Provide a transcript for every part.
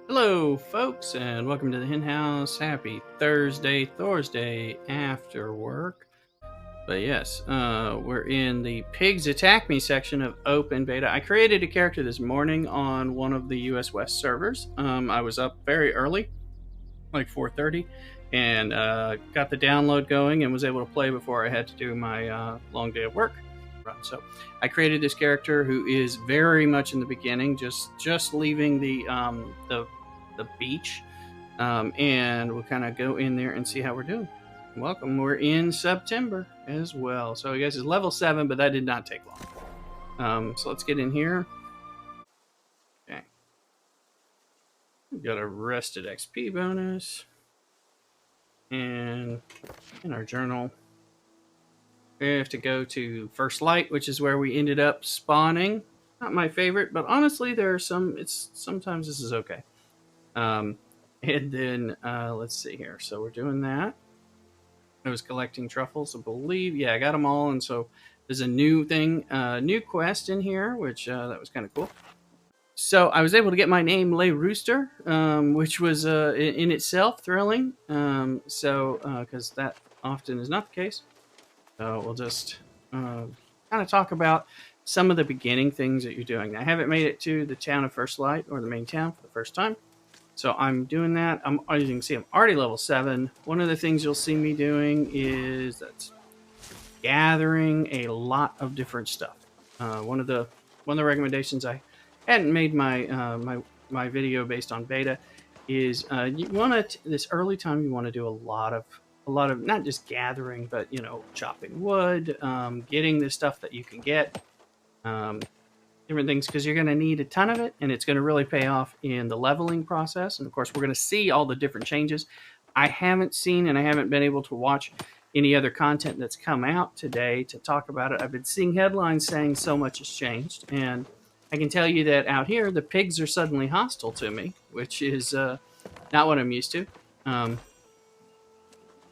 Hello, folks, and welcome to the Hen House. Happy Thursday after work. But yes, we're in the Pigs Attack Me section of open beta. I created a character this morning on one of the US West servers. I was up very early, like 4:30, and got the download going and was able to play before I had to do my long day of work. So I created this character who is very much in the beginning, just leaving the beach, and we'll kind of go in there and see how we're doing. Welcome. We're in September as well. So I guess it's level 7, but that did not take long. So let's get in here. Okay. We've got a rested XP bonus. And in our journal, we have to go to First Light, which is where we ended up spawning. Not my favorite, but honestly, there are sometimes this is okay. And then let's see here. So we're doing that. I was collecting truffles, I believe. Yeah, I got them all, and so there's a new thing, new quest in here, which that was kind of cool. So I was able to get my name Lay Rooster, which was in itself thrilling. Because that often is not the case. So we'll just kind of talk about some of the beginning things that you're doing. I haven't made it to the town of First Light, or the main town, for the first time. So I'm doing that. As you can see, I'm already level 7. One of the things you'll see me doing is that's gathering a lot of different stuff. One of the recommendations, I hadn't made my my video based on beta, is you want to this early time you want to do a lot of not just gathering, but chopping wood, getting the stuff that you can get. Different things, because you're going to need a ton of it, and it's going to really pay off in the leveling process. And of course, we're going to see all the different changes. I haven't seen, and I haven't been able to watch any other content that's come out today to talk about it. I've been seeing headlines saying so much has changed, and I can tell you that out here the pigs are suddenly hostile to me, which is not what I'm used to.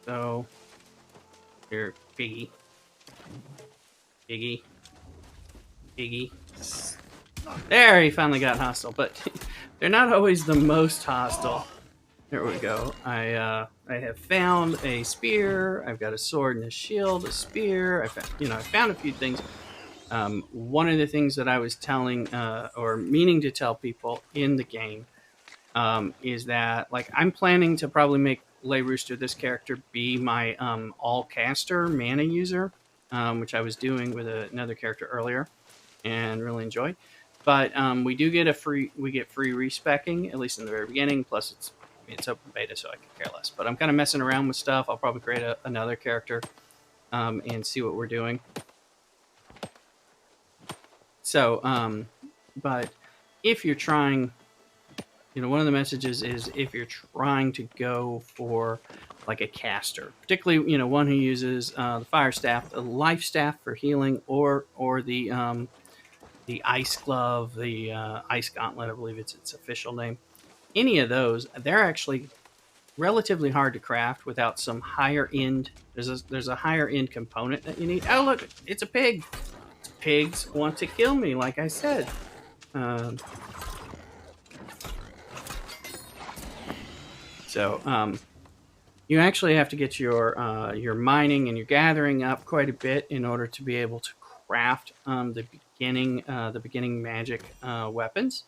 So here, piggy. There, he finally got hostile, but they're not always the most hostile. There we go. I have found a spear. I've got a sword and a shield, a spear. I found a few things. One of the things that I was telling or meaning to tell people in the game is that, like, I'm planning to probably make Lay Rooster, this character, be my all caster mana user, which I was doing with another character earlier and really enjoyed. But we get free respecking, at least in the very beginning. Plus, it's open beta, so I can care less. But I'm kind of messing around with stuff. I'll probably create another character and see what we're doing. So, but if you're trying, one of the messages is if you're trying to go for like a caster, particularly one who uses the fire staff, the life staff for healing, or the ice glove, the ice gauntlet, I believe it's its official name. Any of those, they're actually relatively hard to craft without some higher end. There's a higher end component that you need. Oh, look, it's a pig. Pigs want to kill me, like I said. You actually have to get your mining and your gathering up quite a bit in order to be able to craft the beginning magic weapons.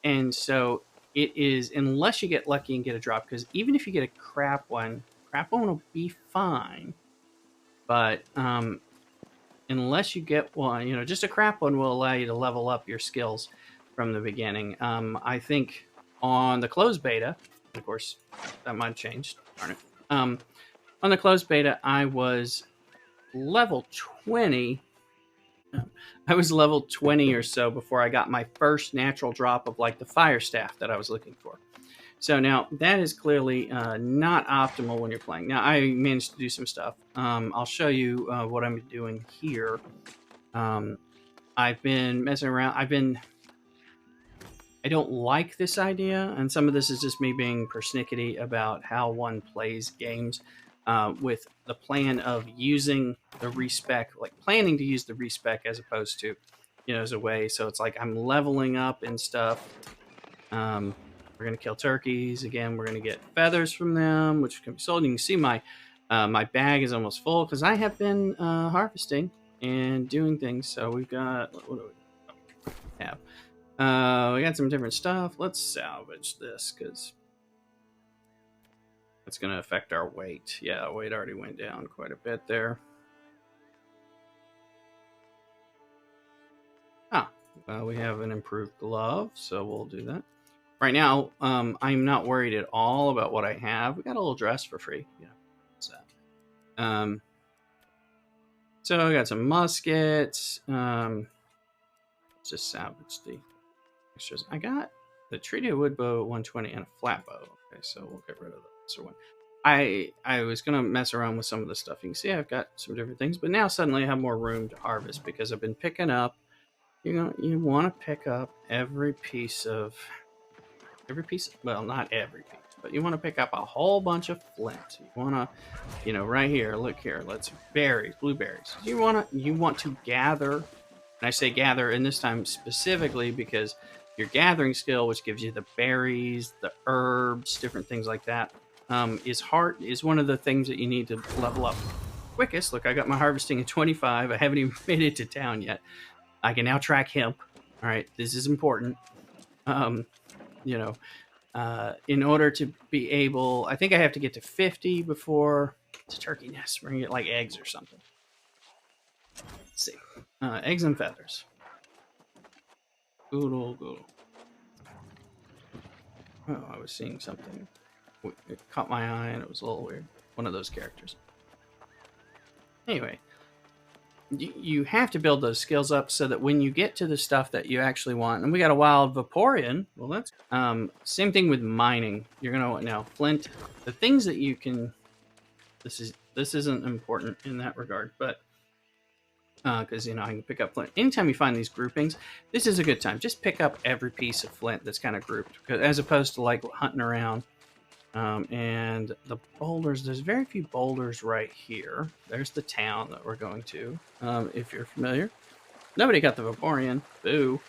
And so it is, unless you get lucky and get a drop, because even if you get a crap one will be fine. But unless you get one, just a crap one will allow you to level up your skills from the beginning. I think on the closed beta, of course, that might have changed, darn it. On the closed beta, I was level 20. I was level 20 or so before I got my first natural drop of like the fire staff that I was looking for. So now that is clearly not optimal when you're playing. Now I managed to do some stuff. I'll show you what I'm doing here. I've been messing around. I don't like this idea, and some of this is just me being persnickety about how one plays games, with the plan of using the respec, like planning to use the respec as opposed to, as a way. So it's like I'm leveling up and stuff, We're going to kill turkeys. Again, we're going to get feathers from them, which can be sold. You can see my my bag is almost full because I have been harvesting and doing things. So we've got, what do we have? We got some different stuff. Let's salvage this because it's going to affect our weight. Yeah, weight already went down quite a bit there. We have an improved glove, so we'll do that. Right now, I'm not worried at all about what I have. We got a little dress for free. Yeah, what's that? So I got some muskets. Let's just salvage the extras. I got the treated wood bow 120 and a flat bow. Okay, so we'll get rid of the lesser one. I was gonna mess around with some of the stuff. You can see I've got some different things, but now suddenly I have more room to harvest because I've been picking up. You want to pick up every piece. Well, not every piece, but you want to pick up a whole bunch of flint. You want to, right here, look here, let's berries, blueberries. You want to gather, and I say gather in this time specifically because your gathering skill, which gives you the berries, the herbs, different things like that, is one of the things that you need to level up quickest. Look, I got my harvesting at 25. I haven't even made it to town yet. I can now track hemp. All right, this is important. In order to be able, I think I have to get to 50 before it's a turkey nest. We're gonna get like eggs or something. Let's see, eggs and feathers. Goodle. Oh, I was seeing something. It caught my eye and it was a little weird. One of those characters. Anyway, you have to build those skills up so that when you get to the stuff that you actually want, and we got a wild Vaporeon. Well, that's same thing with mining. You're gonna want now flint. The things that you can. This isn't important in that regard, but because I can pick up flint anytime you find these groupings. This is a good time. Just pick up every piece of flint that's kind of grouped, as opposed to like hunting around. And the boulders, there's very few boulders right here. There's the town that we're going to, if you're familiar. Nobody got the Vaporeon. Boo.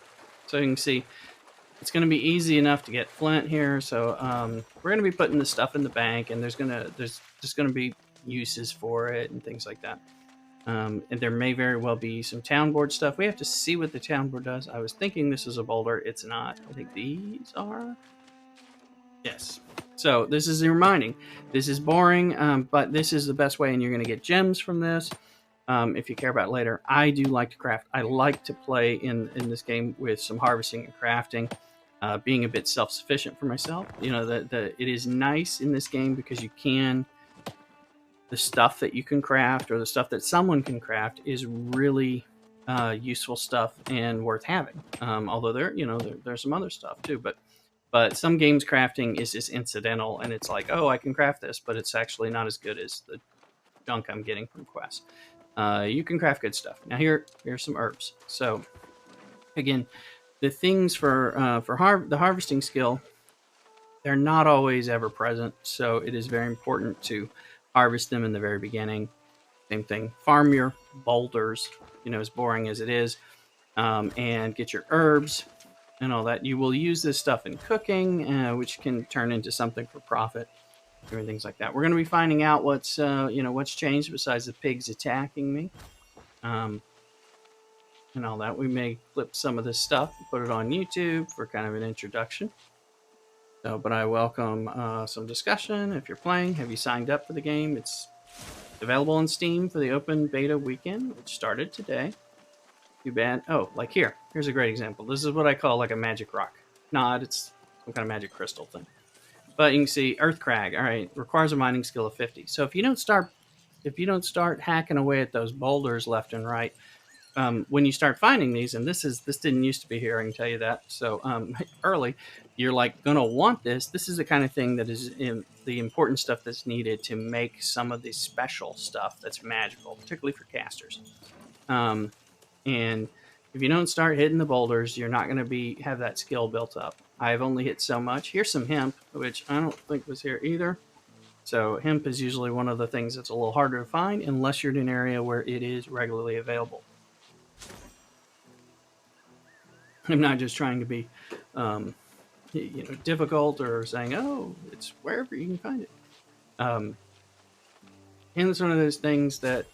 So you can see it's going to be easy enough to get flint here. So we're going to be putting the stuff in the bank, and there's just going to be uses for it and things like that. And there may very well be some town board stuff. We have to see what the town board does. I was thinking this is a boulder. It's not. I think these are. Yes. So this is your mining. This is boring, but this is the best way, and you're going to get gems from this. If you care about it later, I do like to craft. I like to play in this game with some harvesting and crafting, being a bit self-sufficient for myself. It is nice in this game because you can. The stuff that you can craft or the stuff that someone can craft is really useful stuff and worth having. Although there's some other stuff too, but some games crafting is just incidental, and it's like, oh, I can craft this, but it's actually not as good as the junk I'm getting from quests. You can craft good stuff. Now here's some herbs. So again, the things for the harvesting skill, they're not always ever present. So it is very important to harvest them in the very beginning. Same thing. Farm your boulders, as boring as it is, and get your herbs and all that. You will use this stuff in cooking, which can turn into something for profit, and things like that. We're going to be finding out what's changed besides the pigs attacking me, and all that. We may clip some of this stuff and put it on YouTube for kind of an introduction. So, but I welcome some discussion. If you're playing, have you signed up for the game? It's available on Steam for the open beta weekend, which started today. Too bad. Oh, like here's a great example. This is what I call like a magic rock. Not, it's some kind of magic crystal thing. But you can see Earth Crag. All right, requires a mining skill of 50. So if you don't start hacking away at those boulders left and right, when you start finding these, and this didn't used to be here, I can tell you that. So early, you're like gonna want this. This is the kind of thing that is in the important stuff that's needed to make some of the special stuff that's magical, particularly for casters. And if you don't start hitting the boulders, you're not going to have that skill built up. I've only hit so much. Here's some hemp, which I don't think was here either. So hemp is usually one of the things that's a little harder to find unless you're in an area where it is regularly available. I'm not just trying to be difficult or saying, oh, it's wherever you can find it. Um, and it's one of those things that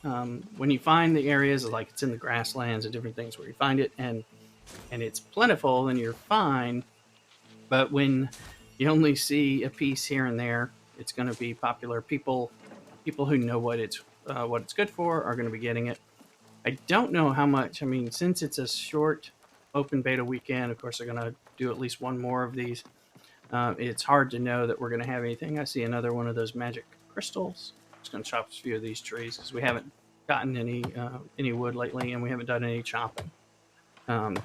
when you find the areas, like it's in the grasslands and different things where you find it, and it's plentiful, then you're fine. But when you only see a piece here and there, it's going to be popular. People who know what it's good for are going to be getting it. I don't know how much. I mean, since it's a short open beta weekend, of course they're going to do at least one more of these. It's hard to know that we're going to have anything. I see another one of those magic crystals. Just going to chop a few of these trees because we haven't gotten any wood lately, and we haven't done any chopping. But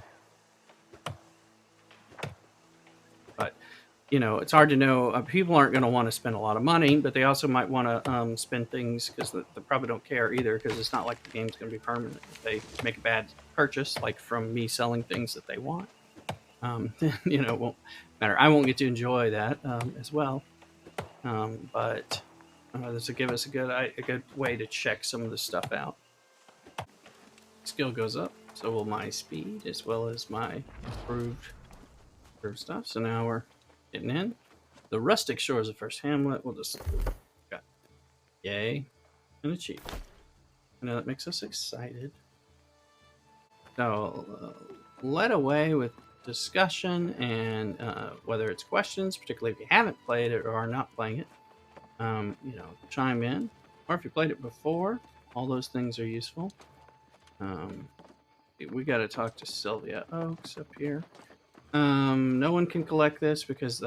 it's hard to know. People aren't going to want to spend a lot of money, but they also might want to spend things because they probably don't care either, because it's not like the game's going to be permanent. If they make a bad purchase, like from me selling things that they want, it won't matter. I won't get to enjoy that as well. But this will give us a good way to check some of the stuff out. Skill goes up, so will my speed as well as my improved stuff. So now we're getting in. The rustic shore is the first hamlet. We'll just got yay and achieve. I know that makes us excited. So led away with discussion and whether it's questions, particularly if you haven't played it or are not playing it, chime in. Or if you played it before, all those things are useful. We got to talk to Sylvia Oaks up here. No one can collect this because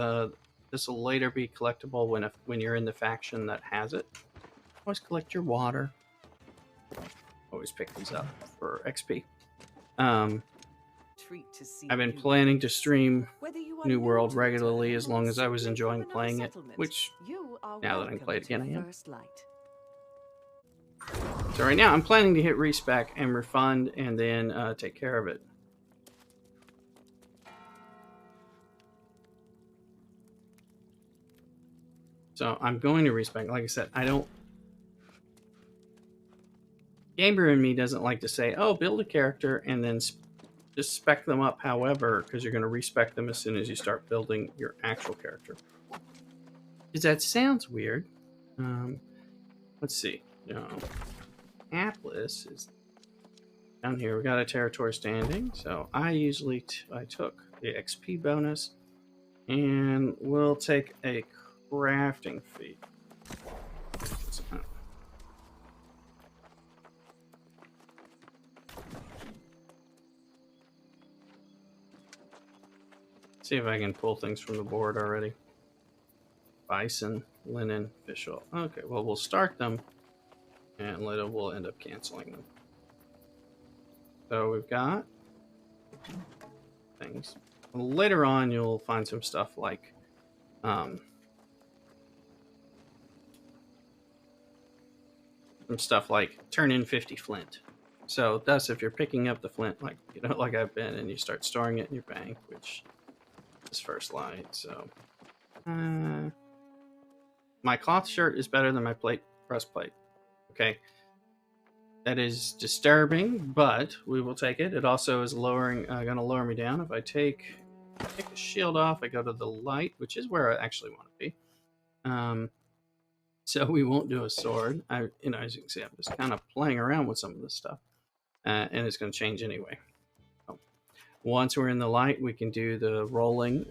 this will later be collectible when you're in the faction that has it. Always collect your water. Always pick these up for XP. I've been planning to stream New World regularly as long as I was enjoying playing it, which now that I can play it again, I am. So right now I'm planning to hit respec and refund and then take care of it. So I'm going to respec. Like I said, Gamer in me doesn't like to say, oh, build a character and then just spec them up however, because you're going to respec them as soon as you start building your actual character. Because that sounds weird. Let's see. Atlas is down here. We got a territory standing. So I usually I took the XP bonus, and we'll take a crafting fee. See if I can pull things from the board already. Bison, linen, fish oil. Okay, well, we'll start them, and later we'll end up canceling them. So we've got things. Later on, you'll find some stuff like turn in 50 flint. So thus, if you're picking up the flint, like I've been, and you start storing it in your bank, which is first light. So my cloth shirt is better than my breastplate. Okay. That is disturbing, but we will take it. It also is going to lower me down. If I take the shield off, I go to the light, which is where I actually want to be. So we won't do a sword. As you can see, I'm just kind of playing around with some of this stuff, and it's going to change anyway. So once we're in the light, we can do the rolling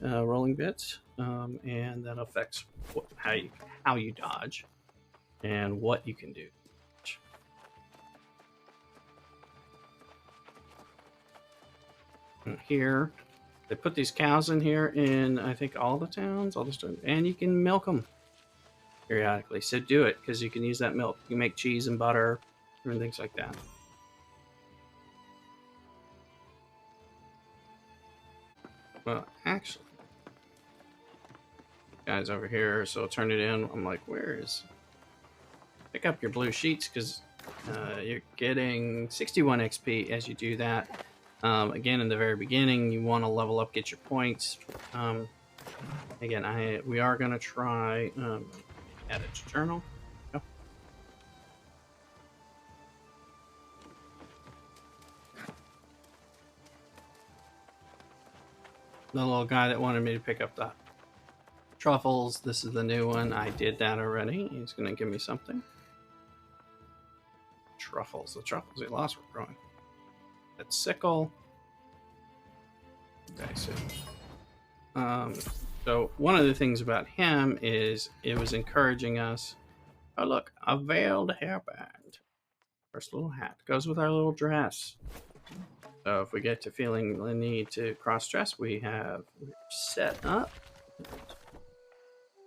bits, and that affects how you dodge and what you can do. Here, they put these cows in here in I think all the towns, and you can milk them periodically. So do it, because you can use that milk. You can make cheese and butter and things like that. Well, actually, guys over here, so I'll turn it in. I'm like, where is? Pick up your blue sheets, because you're getting 61 XP as you do that. Again, in the very beginning, you want to level up, get your points. Again, we are going to try add it to journal. Go. The little guy that wanted me to pick up the truffles. This is the new one. I did that already. He's going to give me something. Truffles. The truffles he lost were growing. That sickle. Okay, so one of the things about him is it was encouraging us. Oh look, a veiled hairband. First little hat goes with our little dress. So if we get to feeling the need to cross-dress, we're set up.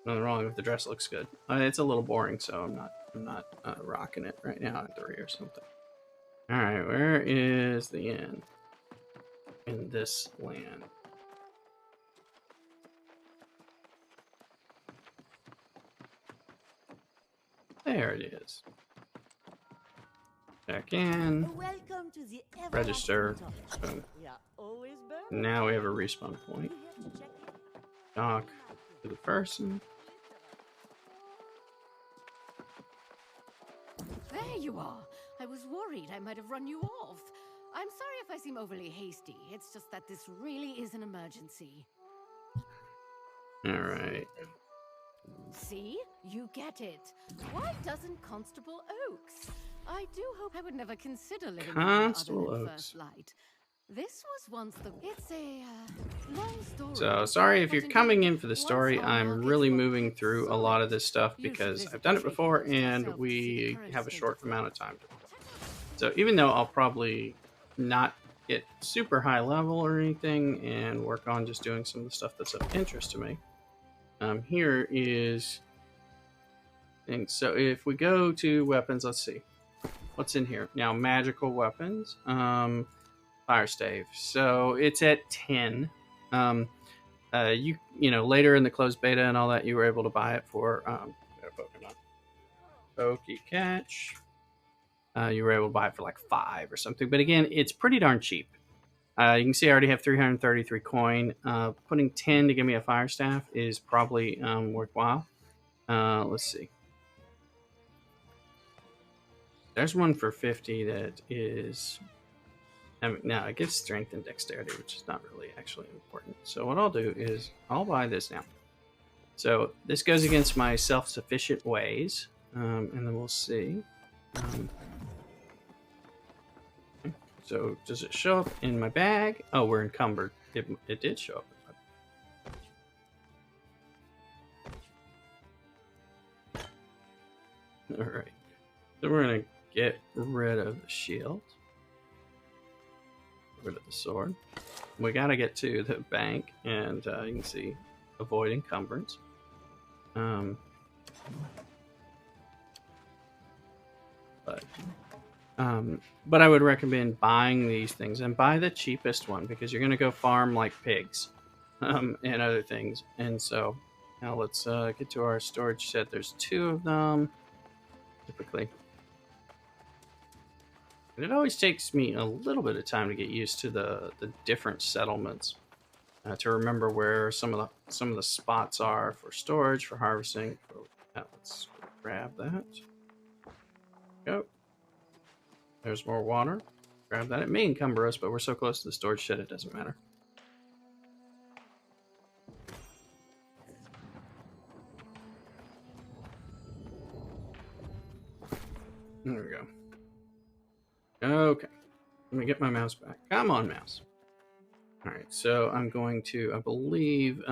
Nothing wrong if the dress looks good. It's a little boring, so I'm not rocking it right now at 3 or something. All right, where is the inn in this land? There it is. Check in. Register. Boom. Now we have a respawn point. Talk to the person. There you are. I was worried I might have run you off. I'm sorry if I seem overly hasty. It's just that this really is an emergency. All right. See? You get it. Why doesn't Constable Oaks? I do hope I would never consider living Constable other than Oaks. First Light. This was once the... It's a long story. So sorry if you're coming in for the story. I'm really moving through a lot of this stuff because I've done it before and we have a short amount of time. So even though I'll probably not get super high level or anything and work on just doing some of the stuff that's of interest to me, here is things. So if we go to weapons, let's see what's in here now. Magical weapons, fire stave. So it's at 10. You know later in the closed beta and all that, you were able to buy it for Pokemon Pokey Catch. You were able to buy it for like 5 or something. But again, it's pretty darn cheap. You can see I already have 333 coin. Putting 10 to give me a fire staff is probably worthwhile. Let's see. There's one for 50 that is... now, it gives strength and dexterity, which is not really actually important. So what I'll do is I'll buy this now. So this goes against my self-sufficient ways. And then we'll see. So does it show up in my bag? Oh, we're encumbered. It did show up. All right. So we're going to get rid of the shield. Get rid of the sword. We got to get to the bank, and you can see avoid encumbrance. But I would recommend buying these things and buy the cheapest one because you're going to go farm like pigs and other things. And so now let's get to our storage set. There's 2 of them typically. And it always takes me a little bit of time to get used to the different settlements, to remember where some of the spots are for storage, for harvesting. Let's grab that. Go. There's more water. Grab that. It may encumber us, but we're so close to the storage shed it doesn't matter. There we go. Okay. Let me get my mouse back. Come on, mouse. Alright, so I'm going to, I believe,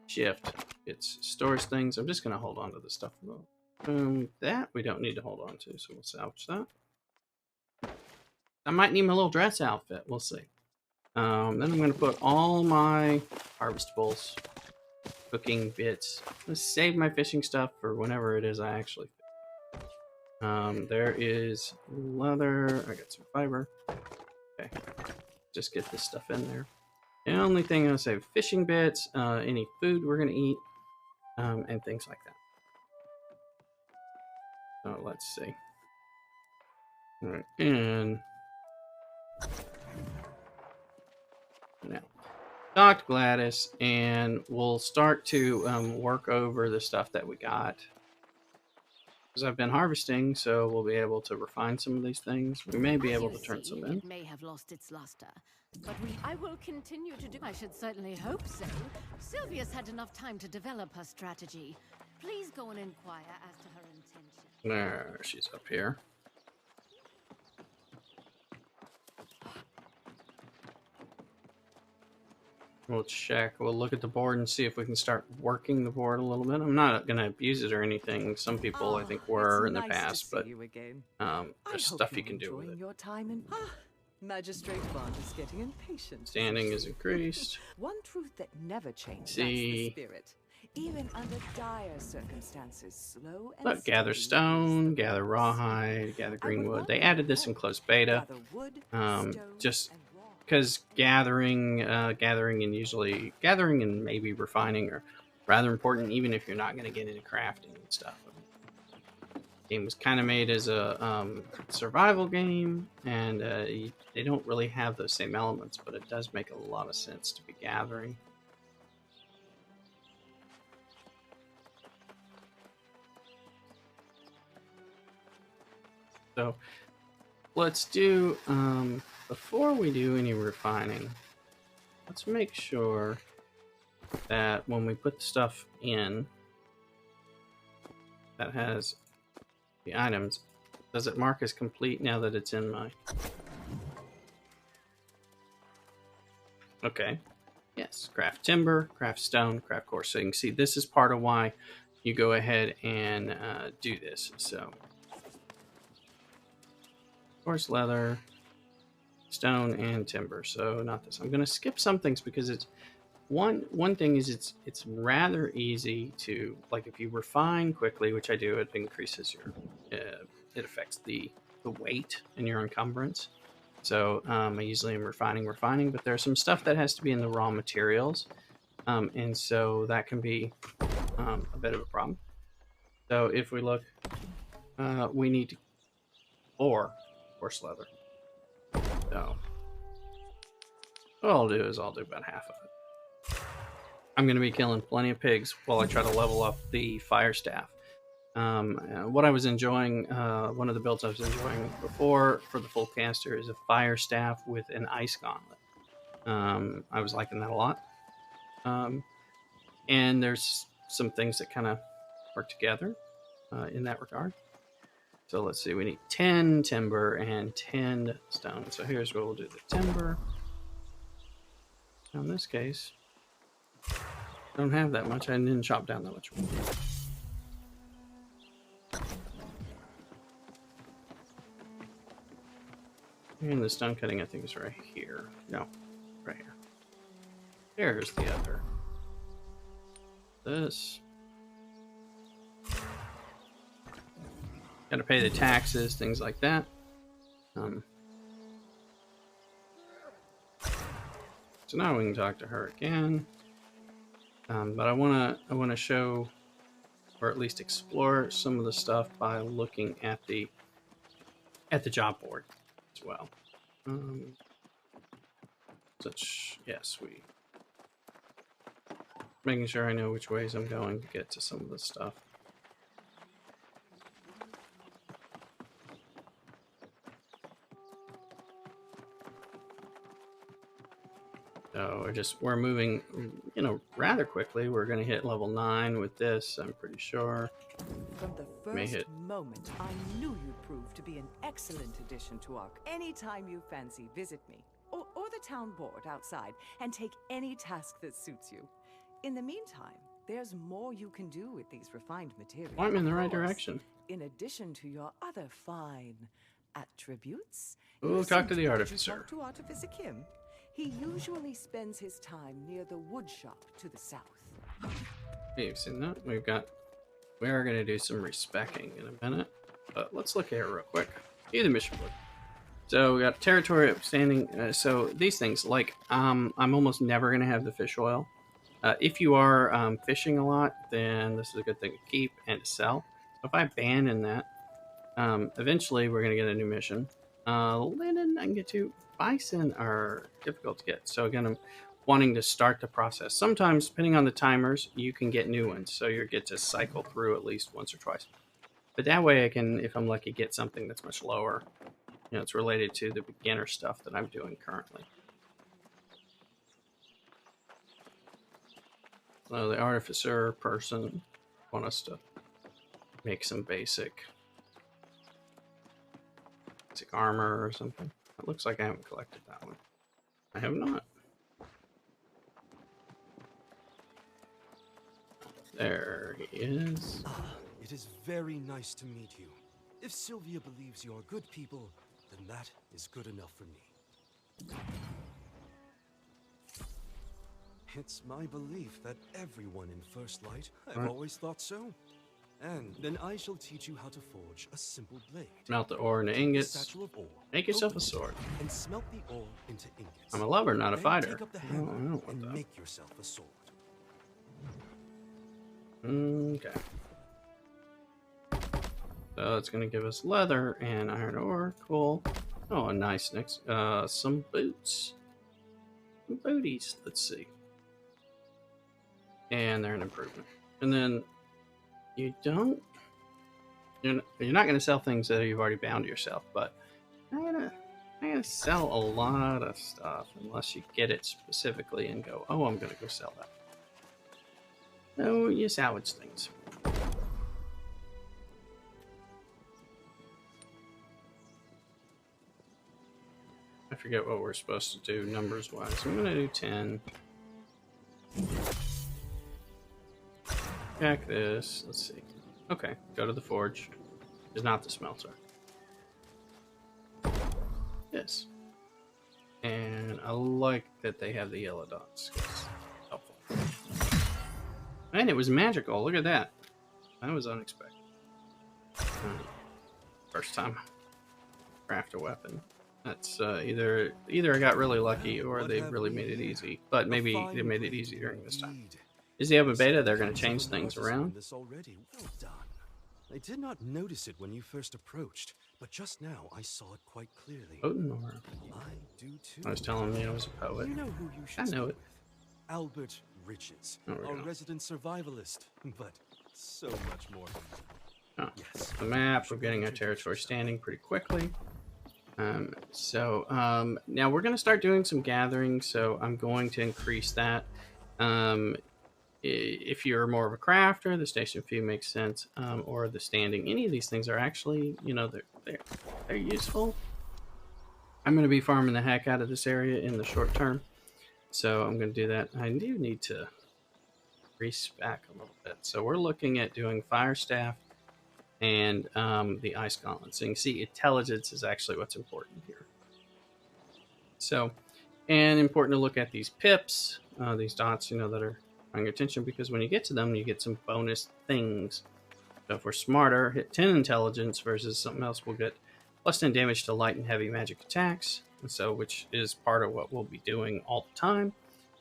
shift. It stores things. I'm just going to hold on to the stuff for a moment. That we don't need to hold on to, so we'll salvage that. I might need my little dress outfit. We'll see. Then I'm going to put all my harvestables, cooking bits. Let's save my fishing stuff for whenever it is I actually fish. There is leather. I got some fiber. Okay. Just get this stuff in there. The only thing I'll save fishing bits, any food we're going to eat, and things like that. So let's see. All right, and now talk to Gladys, and we'll start to work over the stuff that we got. because I've been harvesting, so we'll be able to refine some of these things. We may be As able you to turn some see, in. it may have lost its luster, but I will continue to do. I should certainly hope so. Sylvia's had enough time to develop her strategy. Please go and inquire as to her intention. There, she's up here. We'll check. We'll look at the board and see if we can start working the board a little bit. I'm not going to abuse it or anything. Some people I think were in the past, but there's stuff you can do with it. Your time in Magistrate Bond is getting impatient. Standing is increased. One truth that never changes. See. That's the spirit. Even under dire circumstances, slow and Look, gather stone, gather rawhide, gather greenwood. They added this in closed beta. Just because gathering and maybe refining are rather important, even if you're not going to get into crafting and stuff. The game was kind of made as a survival game, and they don't really have those same elements, but it does make a lot of sense to be gathering. So let's do, before we do any refining, let's make sure that when we put stuff in that has the items, does it mark as complete now that it's in my... Okay. Yes. Craft timber, craft stone, craft core. So you can see this is part of why you go ahead and do this. So, coarse leather, stone, and timber. So not this. I'm going to skip some things because it's one thing is it's rather easy to, like, if you refine quickly, which I do, it increases your it affects the weight and your encumbrance. So I usually am refining, but there's some stuff that has to be in the raw materials, and so that can be a bit of a problem. So if we look, we need 4 coarse leather. So what I'll do is I'll do about half of it. I'm going to be killing plenty of pigs while I try to level up the fire staff. What I was enjoying, one of the builds I was enjoying before for the full caster is a fire staff with an ice gauntlet. I was liking that a lot. And there's some things that kind of work together in that regard. So let's see, we need 10 timber and 10 stone. So here's where we'll do the timber. Now in this case, I don't have that much. I didn't chop down that much. And the stone cutting, I think, is right here. No, right here. There's the other. This. Got to pay the taxes, things like that. So now we can talk to her again. But I wanna show, or at least explore some of the stuff by looking at the job board as well. Making sure I know which ways I'm going to get to some of the stuff. So we're moving, rather quickly. We're going to hit level 9 with this, I'm pretty sure. From the first moment, I knew you'd prove to be an excellent addition to Ark. Anytime you fancy, visit me, or the town board outside, and take any task that suits you. In the meantime, there's more you can do with these refined materials. Well, I'm in the right direction. In addition to your other fine attributes, we'll talk to the Artificer. Talk to Artificer Kim. He usually spends his time near the wood shop to the south. Hey, you've seen that? We are going to do some respecking in a minute, but let's look here real quick. Do the mission book. So we got territory upstanding. So these things, like, I'm almost never going to have the fish oil. If you are fishing a lot, then this is a good thing to keep and to sell. So if I abandon that, eventually we're going to get a new mission. Linen I can get to. Bison are difficult to get. So again, I'm wanting to start the process. Sometimes, depending on the timers, you can get new ones. So you get to cycle through at least once or twice. But that way I can, if I'm lucky, get something that's much lower. You know, it's related to the beginner stuff that I'm doing currently. So the Artificer person want us to make some basic armor or something. It looks like I haven't collected that one. I have not. There he is. It is very nice to meet you. If Sylvia believes you are good people, then that is good enough for me. It's my belief that everyone in First Light, I've always thought so. And then I shall teach you how to forge a simple blade. Melt the ore into ingots. Satchel of ore. Make yourself a sword. And smelt the ore into ingots. I'm a lover, not a Then fighter. Take up the I hammer don't want and that. make yourself a sword. Okay. So it's gonna give us leather and iron ore. Cool. Oh, a nice next. Some boots. Some booties. Let's see. And they're an improvement. And then you don't. You're not gonna sell things that you've already bound yourself, but I'm gonna sell a lot of stuff unless you get it specifically and go, oh, I'm gonna go sell that. No, you salvage things. I forget what we're supposed to do numbers wise. I'm gonna do 10. Check this. Let's see. Okay, go to the forge. Is not the smelter. This. And I like that they have the yellow dots. It's helpful. And it was magical. Look at that. That was unexpected. First time craft a weapon. That's either I got really lucky or they really made it easy. But maybe they made it easy during this time. Is the open beta? They're going to change things around. This already. Well done. I did not notice it when you first approached, but just now I saw it quite clearly. Potenor. I do too. I was telling me I was a poet. You know who you should I know speak it. with. Albert Riches, Oh, we our go. resident survivalist, but so much more. Oh. Yes. The map. We're getting our territory standing pretty quickly. Now we're going to start doing some gathering, so I'm going to increase that. If you're more of a crafter, the station fee makes sense, or the standing. Any of these things are actually, you know, they're useful. I'm going to be farming the heck out of this area in the short term, so I'm going to do that. I do need to respec a little bit, so we're looking at doing fire staff and the ice gauntlet. So you can see intelligence is actually what's important here. So, and important to look at these pips, these dots, you know, that are paying attention, because when you get to them, you get some bonus things. So if we're smarter, hit 10 intelligence versus something else, we'll get plus 10 damage to light and heavy magic attacks. And so, which is part of what we'll be doing all the time.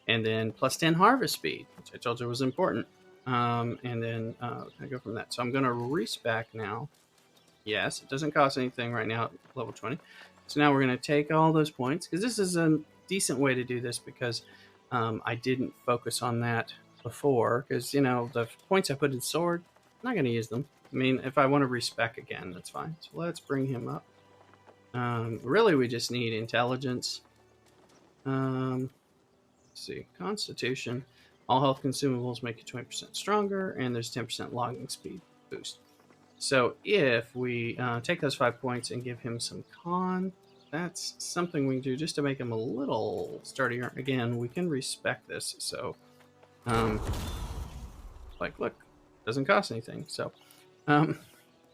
And then plus 10 harvest speed, which I told you was important. And then I go from that. So I'm going to respec now. Yes, it doesn't cost anything right now at level 20. So now we're going to take all those points, because this is a decent way to do this, because I didn't focus on that before, because, you know, the points I put in sword, I'm not going to use them. I mean, if I want to respec again, that's fine. So let's bring him up. Really, we just need intelligence. Let's see, Constitution. All health consumables make you 20% stronger, and there's 10% logging speed boost. So if we take those 5 points and give him some con, that's something we can do just to make him a little sturdier. Again, we can respec this. So, like, look, doesn't cost anything. So,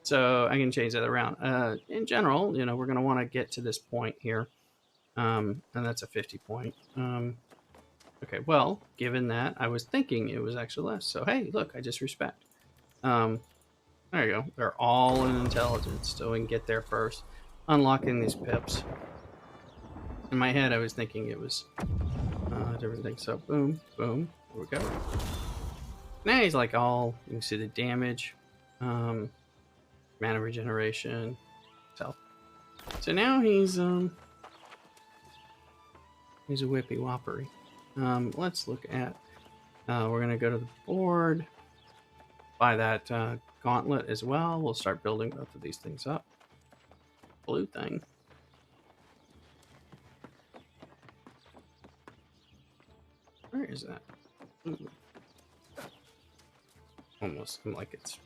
so I can change that around. In general, you know, we're going to want to get to this point here, and that's a 50 point. Okay, well, given that, I was thinking it was actually less. So, hey, look, I just respect. There you go. They're all in intelligence, so we can get there first. Unlocking these pips. In my head, I was thinking it was different things. So, boom, boom, there we go. Now he's like all, you can see the damage, mana regeneration, health. So now he's a whippy whoppery. Let's look at, we're going to go to the board. buy that Gauntlet as well. We'll start building both of these things up. Blue thing. Where is that? Ooh. Almost like it's...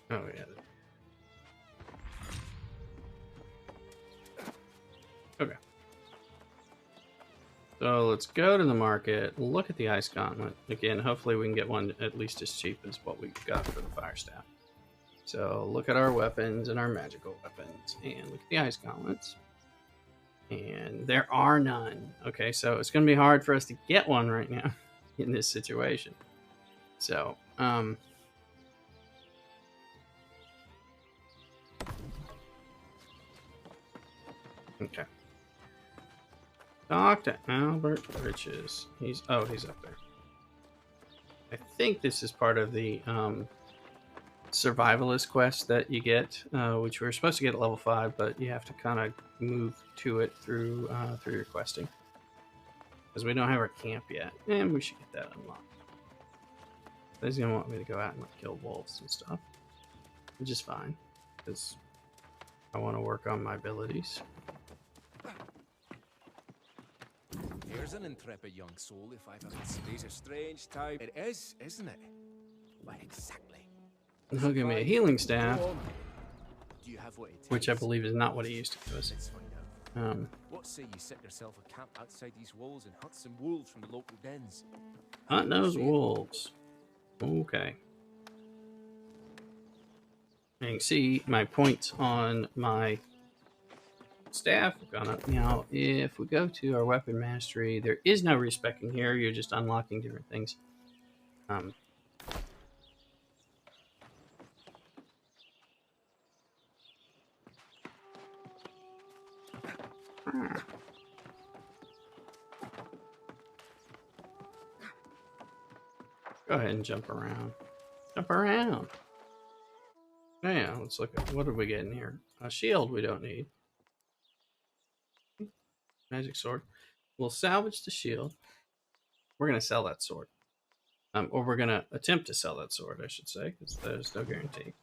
Oh, yeah. Okay. So let's go to the market, look at the Ice Gauntlet. Again, hopefully we can get one at least as cheap as what we got for the Fire Staff. So look at our weapons and our magical weapons, and look at the Ice Gauntlets. And there are none. Okay, so it's going to be hard for us to get one right now in this situation. So, okay. Talk to Albert Riches. He's up there. I think this is part of the survivalist quest that you get, which we're supposed to get at level 5, but you have to kind of move to it through your questing, because we don't have our camp yet, and we should get that unlocked. He's gonna want me to go out and kill wolves and stuff, which is fine, because I want to work on my abilities. Here's an intrepid young soul if I've ever seen a strange type. It is, isn't it? Why exactly? And he'll give me a healing staff, Do you have what it takes? which I believe is not what he used to give us. Let's find out. What say you set yourself a camp outside these walls and hunt some wolves from the local dens? Hunt those wolves. Okay. And you can see my points on my staff have gone up. Now, if we go to our weapon mastery, there is no respecking here. You're just unlocking different things. Go ahead and jump around. Jump around. Yeah, let's look at what did we get in here. A shield we don't need. Magic sword. We'll salvage the shield. We're going to sell that sword. Or we're going to attempt to sell that sword, I should say, because there's no guarantee.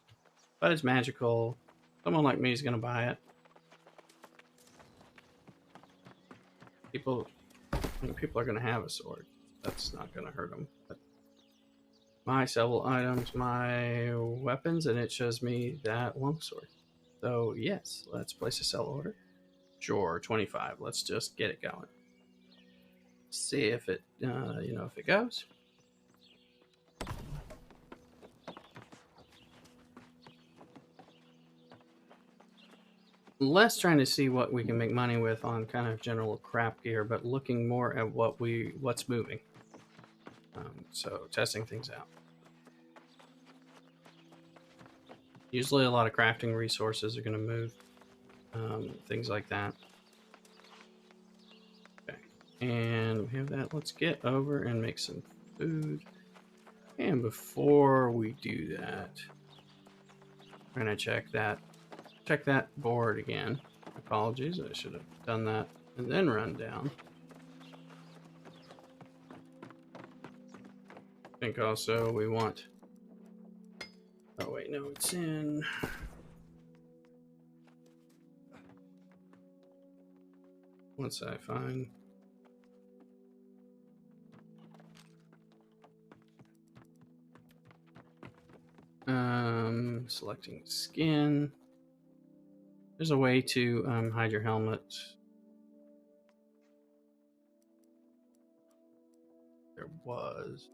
But it's magical. Someone like me is going to buy it. People are going to have a sword. That's not going to hurt them. But my sellable items, my weapons, and it shows me that longsword. So yes, let's place a sell order. Sure, 25. Let's just get it going. See if it, if it goes. Less trying to see what we can make money with on kind of general crap gear, but looking more at what's moving. So testing things out. Usually a lot of crafting resources are going to move. Things like that. Okay, and we have that. Let's get over and make some food. And before we do that, we're going to check that board again. Apologies, I should have done that and then run down. I think also we want... Oh wait, no, it's in... Once I find... Selecting skin. There's a way to hide your helmet. There was.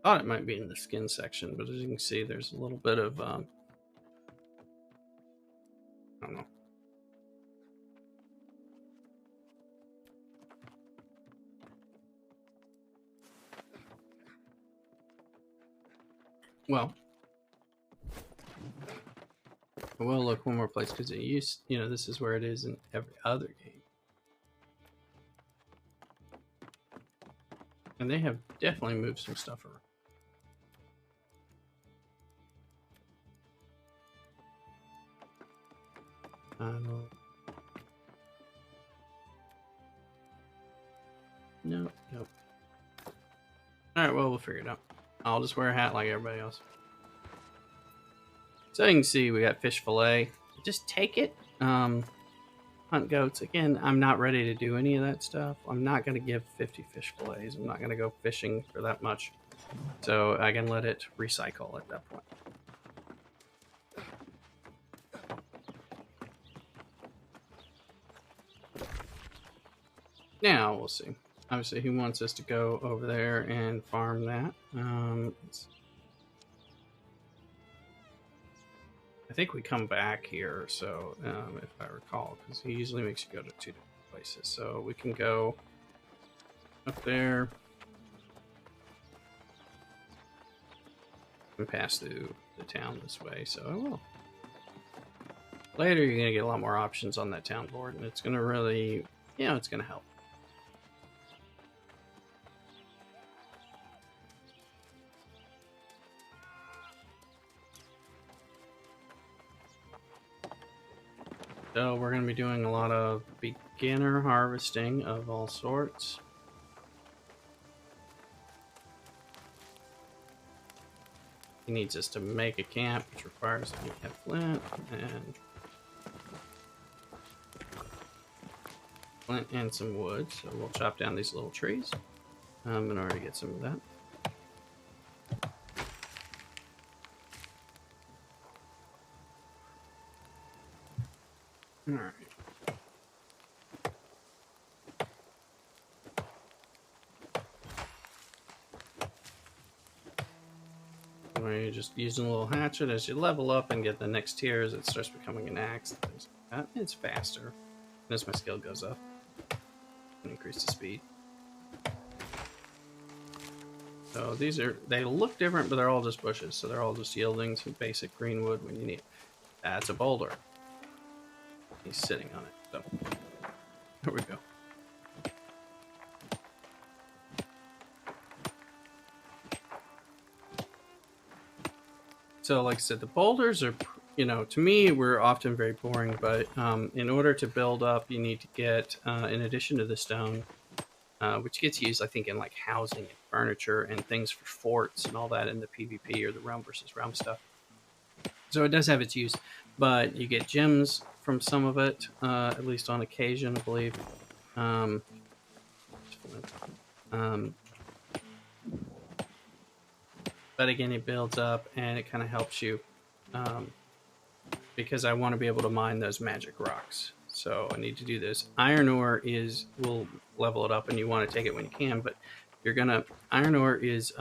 Thought it might be in the skin section, but as you can see, there's a little bit of I don't know. Well, I will look one more place because it used, this is where it is in every other game. And they have definitely moved some stuff around. Alright, well, we'll figure it out. I'll just wear a hat like everybody else. So you can see we got fish fillet. Just take it. Hunt goats. Again, I'm not ready to do any of that stuff. I'm not going to give 50 fish fillets. I'm not going to go fishing for that much. So I can let it recycle at that point. Now we'll see. Obviously, he wants us to go over there and farm that. I think we come back here, so if I recall, because he usually makes you go to 2 different places. So we can go up there and pass through the town this way. So I will. Later, you're going to get a lot more options on that town board, and it's going to really, it's going to help. So we're going to be doing a lot of beginner harvesting of all sorts. He needs us to make a camp, which requires that we have flint and some wood. So we'll chop down these little trees in order to get some of that. All right. We're just using a little hatchet. As you level up and get the next tiers, it starts becoming an axe. Things like that. It's faster. And as my skill goes up, and increase the speed. So they look different, but they're all just bushes. So they're all just yielding some basic green wood when you need it. That's a boulder. He's sitting on it. So there we go. So like I said, the boulders are, to me, we're often very boring, but in order to build up, you need to get, in addition to the stone, which gets used, I think, in like housing and furniture and things for forts and all that in the PvP or the realm versus realm stuff. So it does have its use, but you get gems from some of it, at least on occasion, I believe. But again, it builds up and it kind of helps you because I want to be able to mine those magic rocks. So I need to do this. Iron ore will level it up, and you want to take it when you can. But iron ore is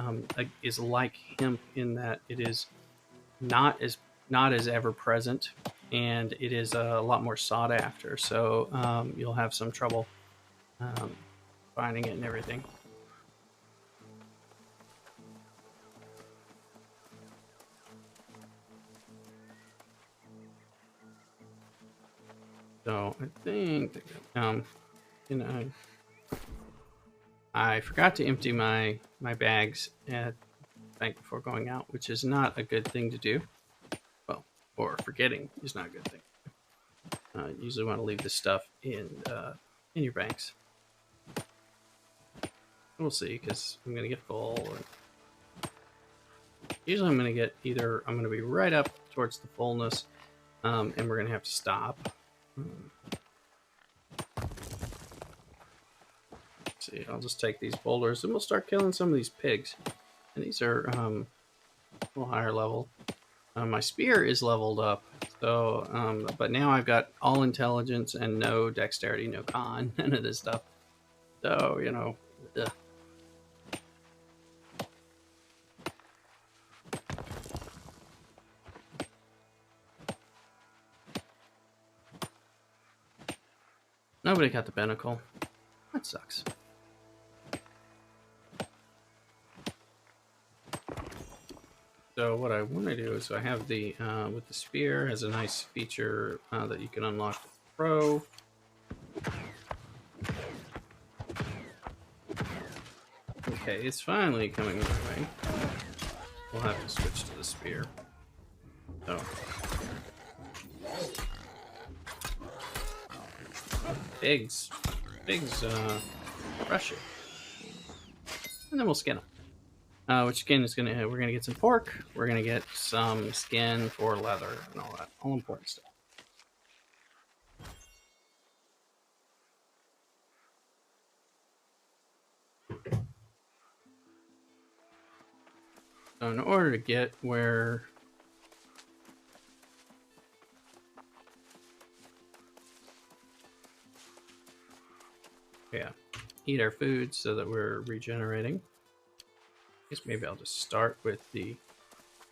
like hemp in that it is not as ever present, and it is a lot more sought after. So you'll have some trouble finding it and everything. So I think, I forgot to empty my bags at the bank before going out, which is not a good thing to do. Well, or forgetting is not a good thing. You usually want to leave this stuff in your banks. We'll see, because I'm gonna get full. Usually, I'm gonna be right up towards the fullness, and we're gonna have to stop. Let's see, I'll just take these boulders and we'll start killing some of these pigs. And these are a little higher level. My spear is leveled up, so but now I've got all intelligence and no dexterity, no con, none of this stuff. So, ugh. Nobody got the binnacle. That sucks. So what I want to do is I have the with the spear has a nice feature that you can unlock the throw. Okay, it's finally coming my way. We'll have to switch to the spear. So. Pigs rush it. And then we'll skin them. Which skin is we're gonna get some pork. We're gonna get some skin for leather and all that, all important stuff. So in order to get where eat our food so that we're regenerating. I guess maybe I'll just start with the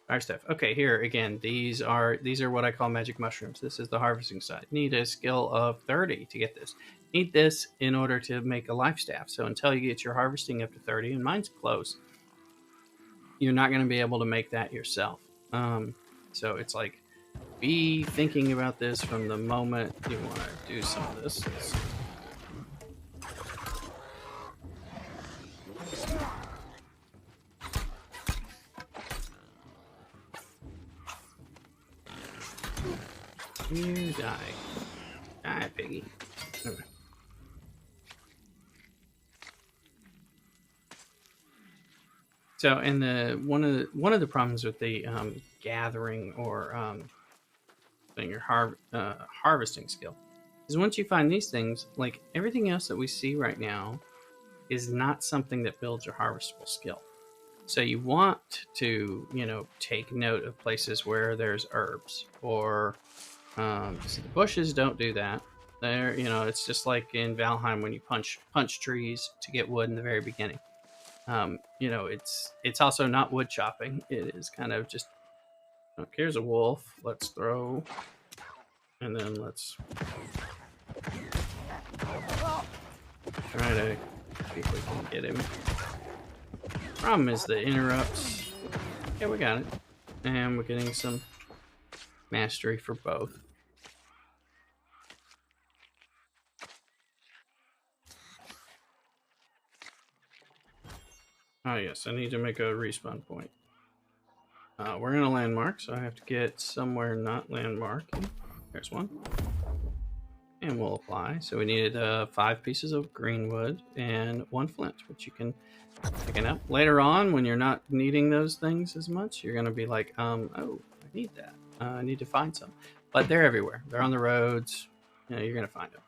fire stuff. Okay, here again, these are what I call magic mushrooms. This is the harvesting side. Need a skill of 30 to get this. Need this in order to make a life staff. So until you get your harvesting up to 30, and mine's close, you're not going to be able to make that yourself. So it's like, be thinking about this from the moment you want to do some of this. You die. Die, piggy. Okay. So, and one of the problems with the gathering or your harvesting skill is once you find these things, like everything else that we see right now, is not something that builds your harvestable skill. So you want to, take note of places where there's herbs or so the bushes don't do that. There, it's just like in Valheim when you punch trees to get wood in the very beginning. It's also not wood chopping. It is kind of just, here's a wolf. Let's throw, and then let's try to see if we can get him. Problem is the interrupts. Yeah, we got it, and we're getting some mastery for both. Oh yes, I need to make a respawn point. We're in a landmark, so I have to get somewhere not landmarking. There's one. And we'll apply. So we needed 5 pieces of green wood and 1 flint, which you can pick up. Later on, when you're not needing those things as much, you're going to be like, oh, I need that. I need to find some. But they're everywhere. They're on the roads. You're going to find them.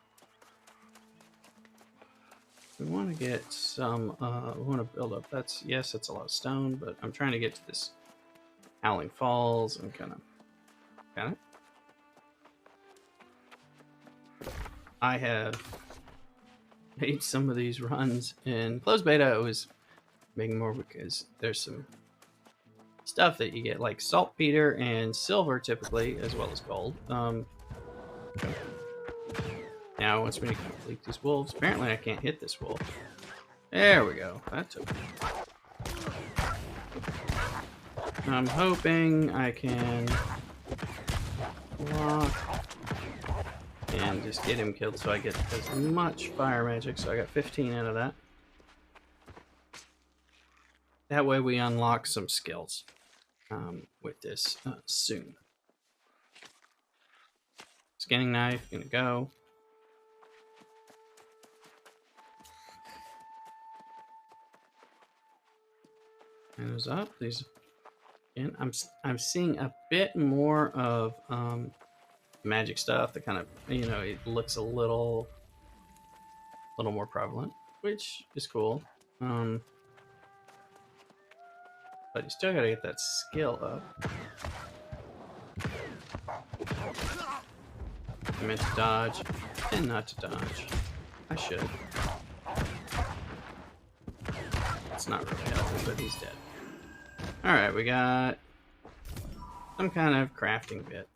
We want to get some, we want to build up. That's a lot of stone, but I'm trying to get to this Howling Falls and kind of, got it? I have made some of these runs in closed beta. I was making more because there's some stuff that you get, like saltpeter and silver typically, as well as gold. Now, once we complete these wolves, apparently I can't hit this wolf. There we go. That took me. I'm hoping I can block and just get him killed so I get as much fire magic. So I got 15 out of that. That way we unlock some skills with this soon. Skinning knife, gonna go. And those up. These, and I'm seeing a bit more of magic stuff that kind of, it looks a little more prevalent, which is cool. But you still gotta get that skill up. I meant to dodge and not to dodge. I should. It's not really helpful, but he's dead. Alright, we got some kind of crafting bit.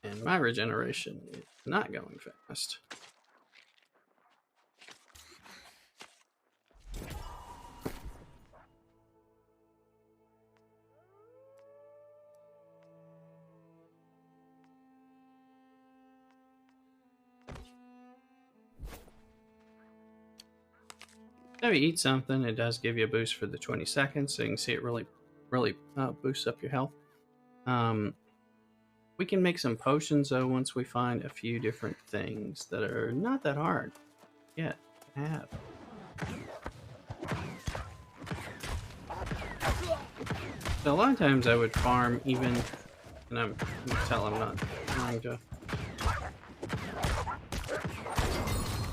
And my regeneration is not going fast. If you eat something, it does give you a boost for the 20 seconds, so you can see it really boosts up your health. We can make some potions, though, once we find a few different things that are not that hard yet to have. So a lot of times I would farm even, and I'm tell I'm not trying to.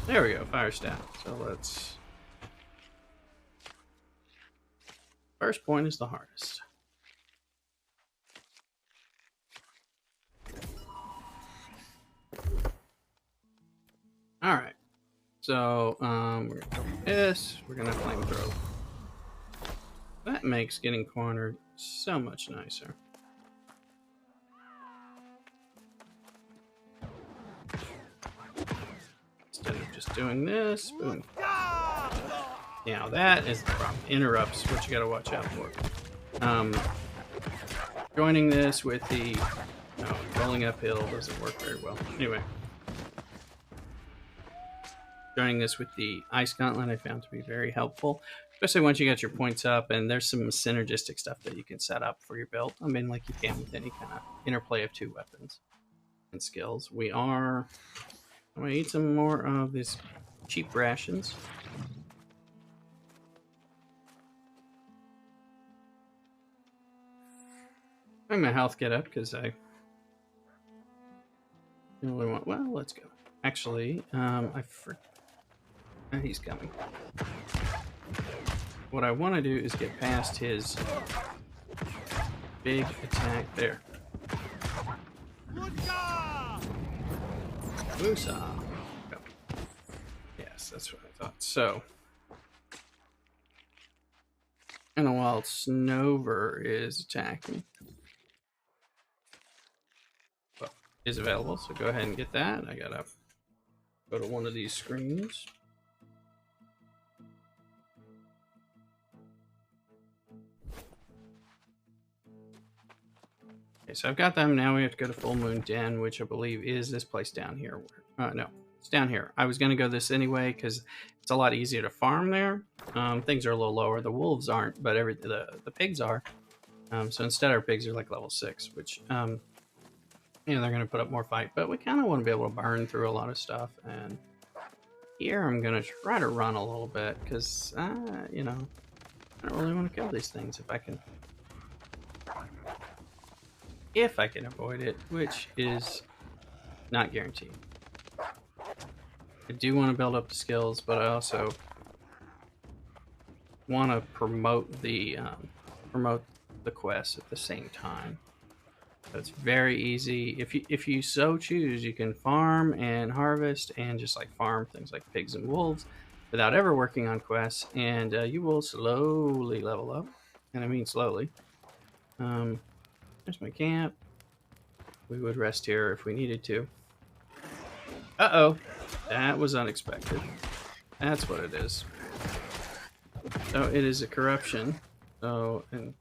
There we go, fire staff. So let's. First point is the hardest. All right. So we're gonna go with this. We're gonna flamethrower. That makes getting cornered so much nicer. Instead of just doing this, boom. Now that is the problem. Interrupts, what you gotta watch out for. Joining this with the rolling uphill doesn't work very well. Anyway. Joining this with the Ice Gauntlet I found to be very helpful, especially once you got your points up, and there's some synergistic stuff that you can set up for your build. I mean, like you can with any kind of interplay of 2 weapons and skills. I'm gonna eat some more of these cheap rations. Make my health get up because I really want. Well, let's go. Actually, he's coming. What I want to do is get past his big attack there. Woosah. Go. Yes, that's what I thought. So, and while Snover is attacking, well, is available. So go ahead and get that. I gotta go to one of these screens. Okay, so I've got them. Now we have to go to Full Moon Den, which I believe is this place down here. No, it's down here. I was going to go this anyway because it's a lot easier to farm there. Things are a little lower. The wolves aren't, but the pigs are. So instead our pigs are like level 6, which, they're going to put up more fight. But we kind of want to be able to burn through a lot of stuff. And here I'm going to try to run a little bit because, I don't really want to kill these things if I can avoid it, which is not guaranteed. I do want to build up the skills, but I also want to promote the quest at the same time. So it's very easy. If you so choose, you can farm and harvest and just like farm things like pigs and wolves without ever working on quests, and you will slowly level up. And I mean slowly. There's my camp. We would rest here if we needed to. Uh-oh. That was unexpected. That's what it is. So it is a corruption. So, and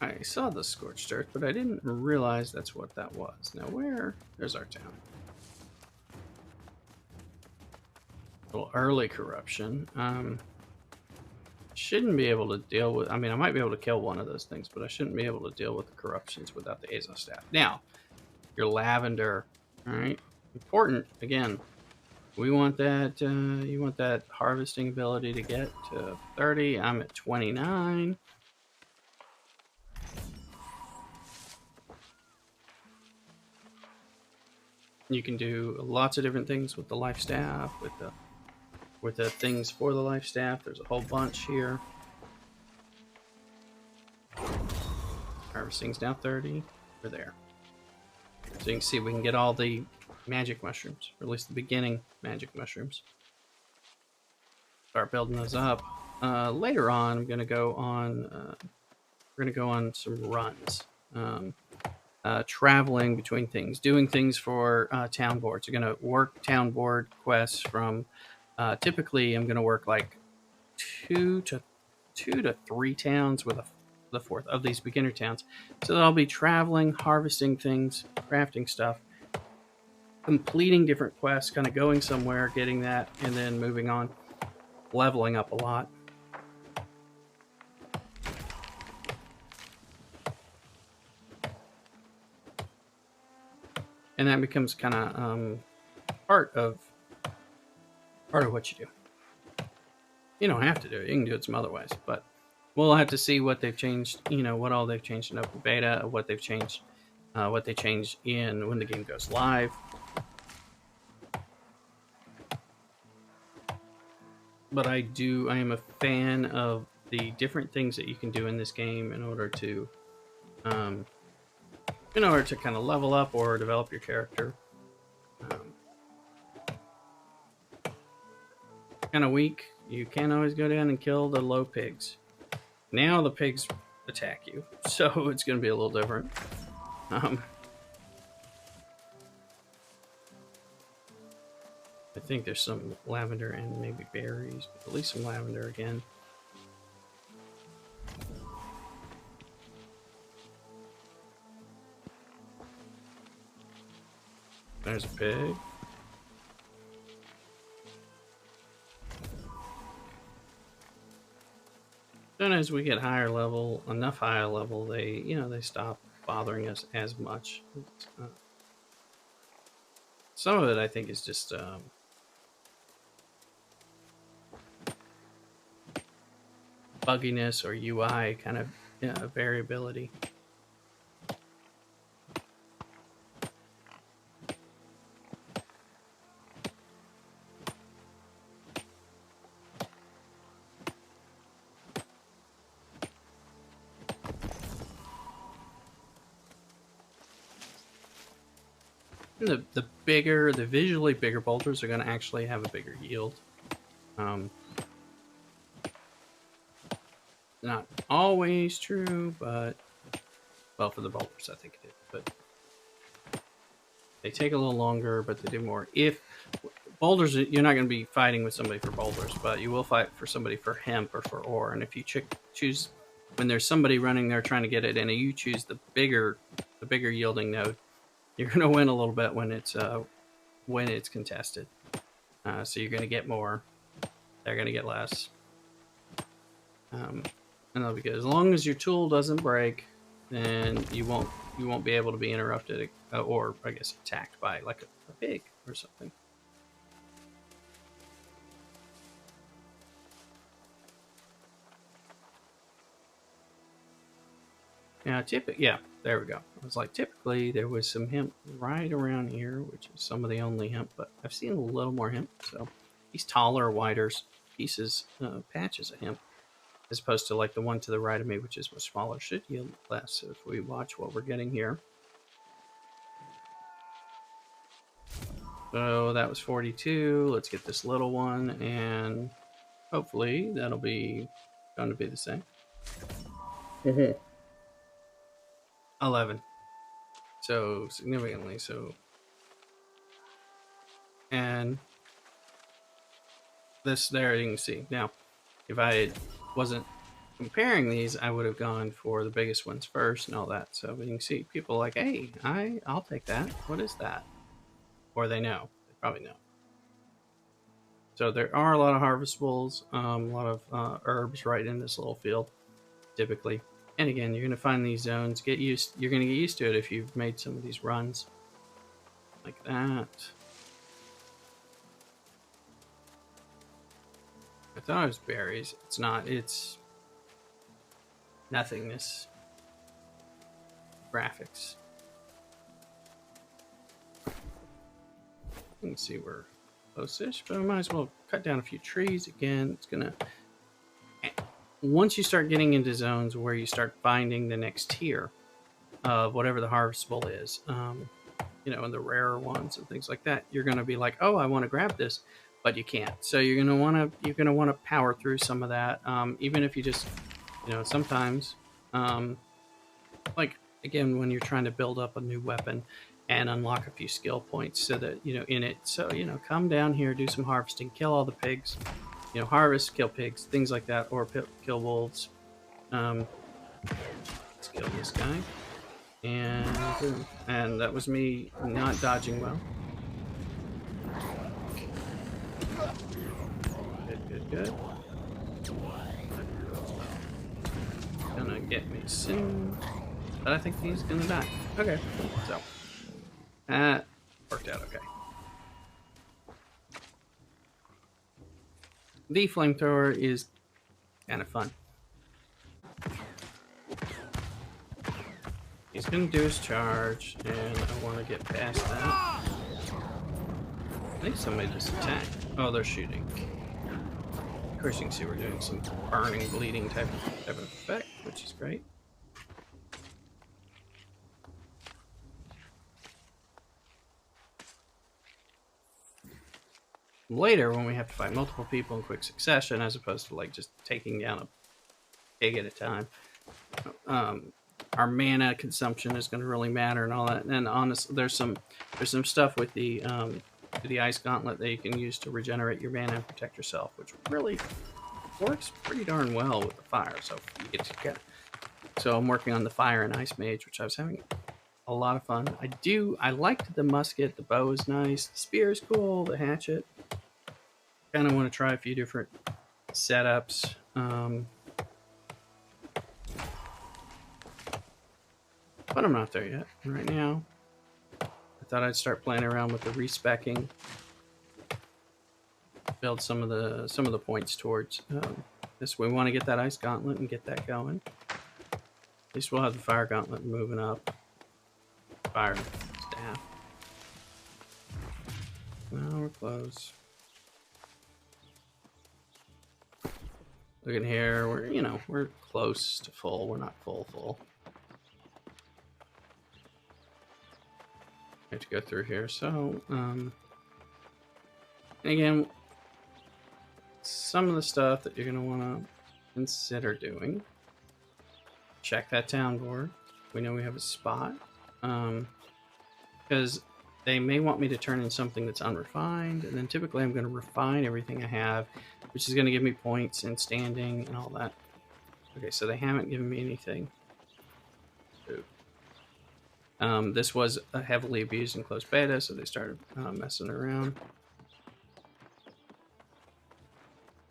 I saw the scorched earth, but I didn't realize that's what that was. Now there's our town. A little early corruption. Shouldn't be able to deal with. I mean, I might be able to kill one of those things, but I shouldn't be able to deal with the corruptions without the Azo staff. Now, your lavender, all right, important. Again, we want that. You want that harvesting ability to get to 30. I'm at 29. You can do lots of different things with the life staff, with the things for the life staff. There's a whole bunch here. Harvesting's now 30. We're there. So you can see we can get all the magic mushrooms, or at least the beginning magic mushrooms. Start building those up. Later on, I'm gonna go on. We're gonna go on some runs. Traveling between things, doing things for town boards. You're gonna work town board quests from. Typically, I'm going to work like two to 3 towns with the 4th of these beginner towns. So that I'll be traveling, harvesting things, crafting stuff, completing different quests, kind of going somewhere, getting that, and then moving on, leveling up a lot. And that becomes kind of part of what you do. You don't have to do it. You can do it some other ways, but we'll have to see what they've changed. You know, what all they've changed in open beta, what they've changed, what they change in when the game goes live. But I am a fan of the different things that you can do in this game in order to kind of level up or develop your character. Kind of weak. You can't always go down and kill the low pigs. Now the pigs attack you, so it's going to be a little different. I think there's some lavender and maybe berries, but at least some lavender again. There's a pig. Then as we get enough higher level, they stop bothering us as much. Some of it I think is just bugginess or UI kind of variability. The visually bigger boulders are going to actually have a bigger yield. Not always true, but well, for the boulders, I think it is. But they take a little longer, but they do more. If boulders, you're not going to be fighting with somebody for boulders, but you will fight for somebody for hemp or for ore. And if you choose when there's somebody running there trying to get it, and you choose the bigger yielding node, you're going to win a little bit when it's contested. So you're going to get more. They're going to get less. And that'll be good. As long as your tool doesn't break, then you won't be able to be interrupted or I guess attacked by like a pig or something. Yeah, there we go. I was like, typically there was some hemp right around here, which is some of the only hemp, but I've seen a little more hemp. So these taller, wider pieces, patches of hemp, as opposed to like the one to the right of me, which is much smaller, should yield less. So if we watch what we're getting here. So that was 42. Let's get this little one, and hopefully that'll be going to be the same. 11. So significantly so. And this there you can see. Now, if I wasn't comparing these, I would have gone for the biggest ones first and all that. So you can see people like, hey, I'll take that. What is that? Or they know. They probably know. So there are a lot of harvestables, a lot of herbs right in this little field, typically. And again, you're going to find these zones. You're going to get used to it if you've made some of these runs. Like that. I thought it was berries. It's not. It's nothingness. Graphics. You can see we're close-ish, but I might as well cut down a few trees again. It's going to... Once you start getting into zones where you start finding the next tier of whatever the harvestable is, and the rarer ones and things like that, you're going to be like, oh, I want to grab this, but you can't. So you're going to want to power through some of that, even if you just, sometimes, like again, when you're trying to build up a new weapon and unlock a few skill points so that in it. So come down here, do some harvesting, kill all the pigs. Harvest, kill pigs, things like that, or kill wolves. Let's kill this guy. And that was me not dodging well. Good. Gonna get me soon. But I think he's gonna die. Okay, so that worked out okay. the flamethrower is kind of fun. He's going to do his charge, and I want to get past that. I think somebody just attacked. Oh, they're shooting. Of course, you can see we're doing some burning, bleeding type of effect, which is great. Later, when we have to fight multiple people in quick succession, as opposed to like just taking down a pig at a time, our mana consumption is going to really matter and all that. And honestly, there's some stuff with the ice gauntlet that you can use to regenerate your mana and protect yourself, which really works pretty darn well with the fire. So you get to get it. So I'm working on the fire and ice mage, which I was having a lot of fun. I liked the musket. The bow is nice. The spear is cool. The hatchet. Kind of want to try a few different setups. But I'm not there yet. Right now, I thought I'd start playing around with the respecking. Build some of the points towards this. We want to get that ice gauntlet and get that going. At least we'll have the fire gauntlet moving up. Fire staff. Well, we're close. Look at here. We're close to full. We're not full. I have to go through here. So, again, some of the stuff that you're going to want to consider doing. Check that town board. We know we have a spot. Because they may want me to turn in something that's unrefined, and then typically I'm going to refine everything I have, which is going to give me points and standing and all that. Okay, so they haven't given me anything. This was heavily abused in closed beta, so they started messing around.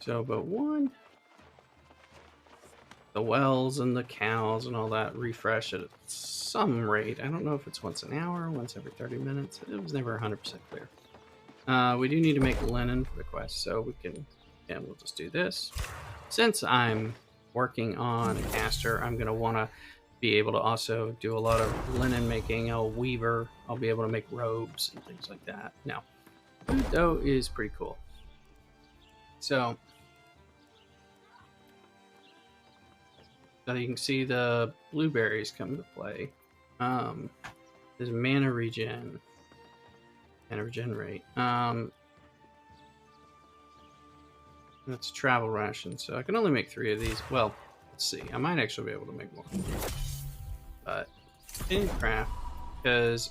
So, but one, the wells and the cows and all that refresh at some rate. I don't know if it's once an hour, once every 30 minutes. It was never 100% clear. We do need to make linen for the quest, so we can, again, we'll just do this. Since I'm working on a caster, I'm going to want to be able to also do a lot of linen making. I'll weaver. I'll be able to make robes and things like that. Now, food, though, is pretty cool. So you can see the blueberries come into play. There's mana regen rate. That's travel ration, so I can only make 3 of these. Well, let's see. I might actually be able to make more. But in craft, because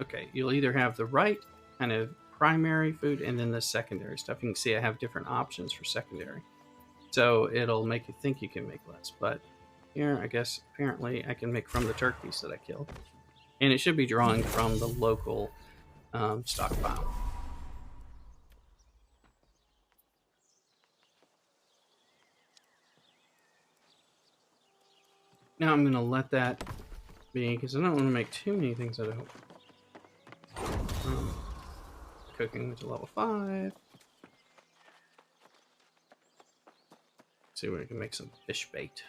okay, you'll either have the right kind of primary food and then the secondary stuff. You can see I have different options for secondary, so it'll make you think you can make less. But here, I guess apparently I can make from the turkeys that I killed, and it should be drawing from the local stockpile. Now I'm going to let that be, because I don't want to make too many things out of it. Cooking to level 5. Let's see where we can make some fish bait.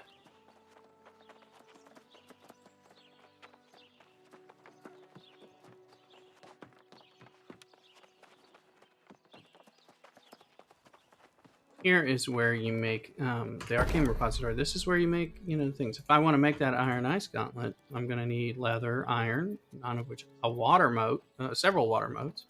Here is where you make the arcane repository. This is where you make, things. If I want to make that iron ice gauntlet, I'm going to need leather, iron, none of which, a water mote, several water motes,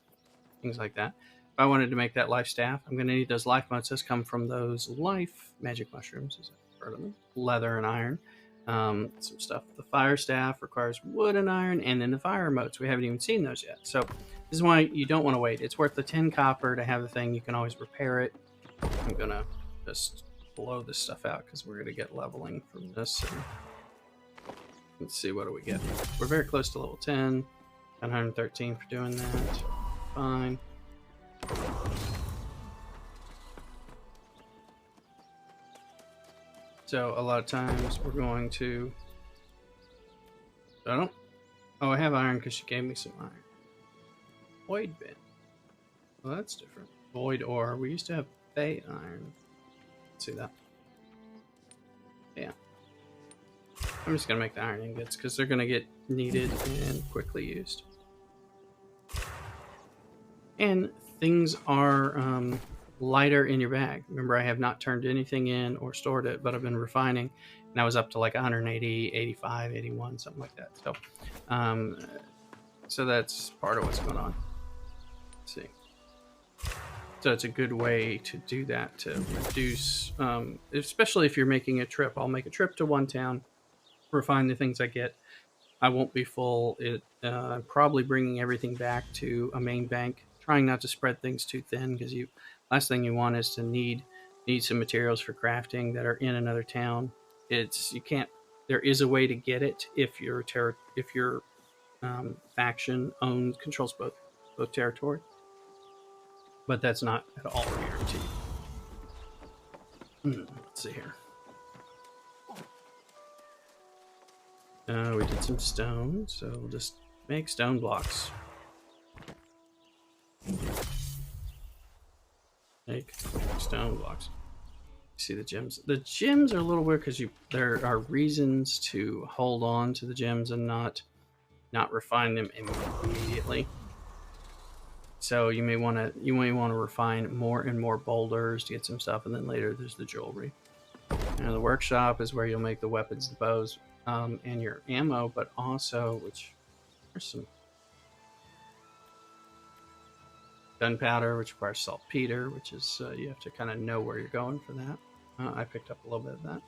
things like that. If I wanted to make that life staff, I'm going to need those life motes. Those come from those life magic mushrooms, as I've heard of them. Leather and iron. Some stuff. The fire staff requires wood and iron, and then the fire motes. We haven't even seen those yet. So this is why you don't want to wait. It's worth the 10 copper to have the thing. You can always repair it. I'm gonna just blow this stuff out because we're gonna get leveling from this. And let's see, what do we get? We're very close to level 10. 113 for doing that. Fine. So a lot of times we're going to. Oh, I have iron because she gave me some iron. Void bin. Well, that's different. Void ore. We used to have Bay iron. Let's see that. Yeah. I'm just going to make the iron ingots because they're going to get needed and quickly used. And things are lighter in your bag. Remember, I have not turned anything in or stored it, but I've been refining. And I was up to like 180, 85, 81, something like that. So that's part of what's going on. Let's see. So it's a good way to do that, to reduce, especially if you're making a trip. I'll make a trip to one town, refine the things I get. I won't be full. I'm probably bringing everything back to a main bank, trying not to spread things too thin, because last thing you want is to need some materials for crafting that are in another town. You can't. There is a way to get it if your faction controls both territory. But that's not at all guaranteed. Let's see here. We did some stone, so we'll just make stone blocks. Make stone blocks. See the gems. The gems are a little weird because there are reasons to hold on to the gems and not refine them immediately. So you may want to refine more and more boulders to get some stuff, and then later there's the jewelry. And the workshop is where you'll make the weapons, the bows, and your ammo, but also there's some gunpowder, which requires saltpeter, which is you have to kind of know where you're going for that. I picked up a little bit of that.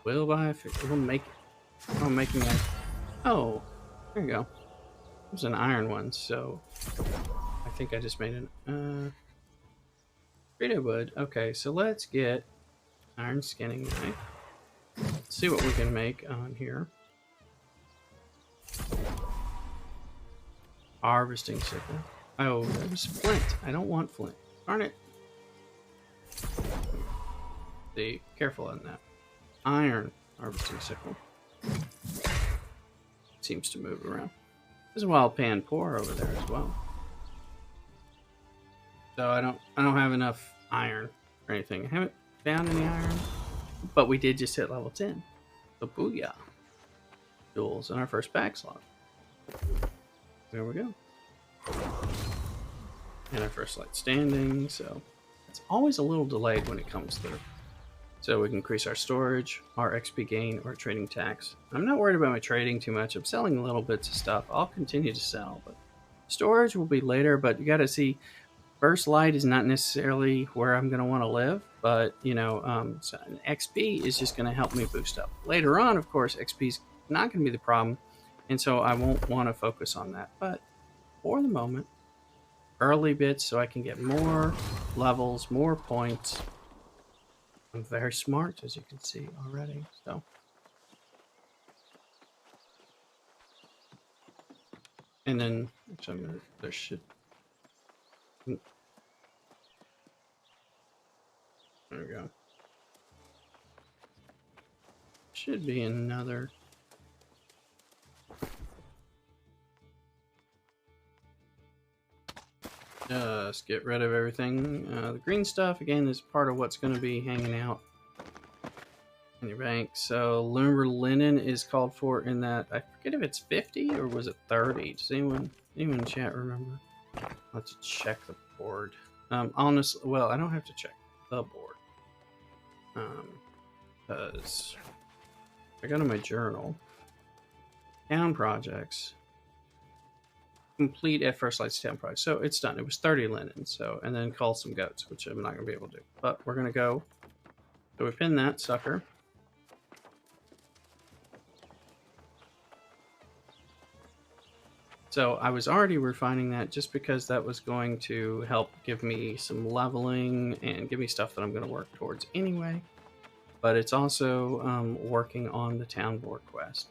We'll make it. I'm making a. Oh, there you go. There's an iron one, so. I think I just made an creative wood. Okay, so let's get iron skinning knife. Let's see what we can make on here. Harvesting sickle. Oh, that was flint. I don't want flint. Darn it. Be careful on that. Iron harvesting sickle. Seems to move around. There's a wild pan pour over there as well. So I don't have enough iron or anything. I haven't found any iron, but we did just hit level 10. So booyah. Duels in our first back slot. There we go. And our first light standing, so it's always a little delayed when it comes through. So we can increase our storage, our XP gain, or trading tax. I'm not worried about my trading too much. I'm selling little bits of stuff. I'll continue to sell, but storage will be later, but you gotta see. First light is not necessarily where I'm going to want to live, but, so XP is just going to help me boost up. Later on, of course, XP is not going to be the problem, and so I won't want to focus on that. But for the moment, early bits so I can get more levels, more points. I'm very smart, as you can see already. So, and then, actually, there should. There we go. Should be another. Just get rid of everything. The green stuff, again, is part of what's going to be hanging out in your bank. So, lumber linen is called for in that. I forget if it's 50 or was it 30. Does anyone in chat remember? Let's check the board. Honestly, well, I don't have to check the board. Because I go to my journal. Town projects. Complete at first light's town project. So it's done. It was 30 linen. So, and then call some goats, which I'm not going to be able to do. But we're going to go. So we pin that sucker. So I was already refining that just because that was going to help give me some leveling and give me stuff that I'm going to work towards anyway. But it's also working on the town board quest.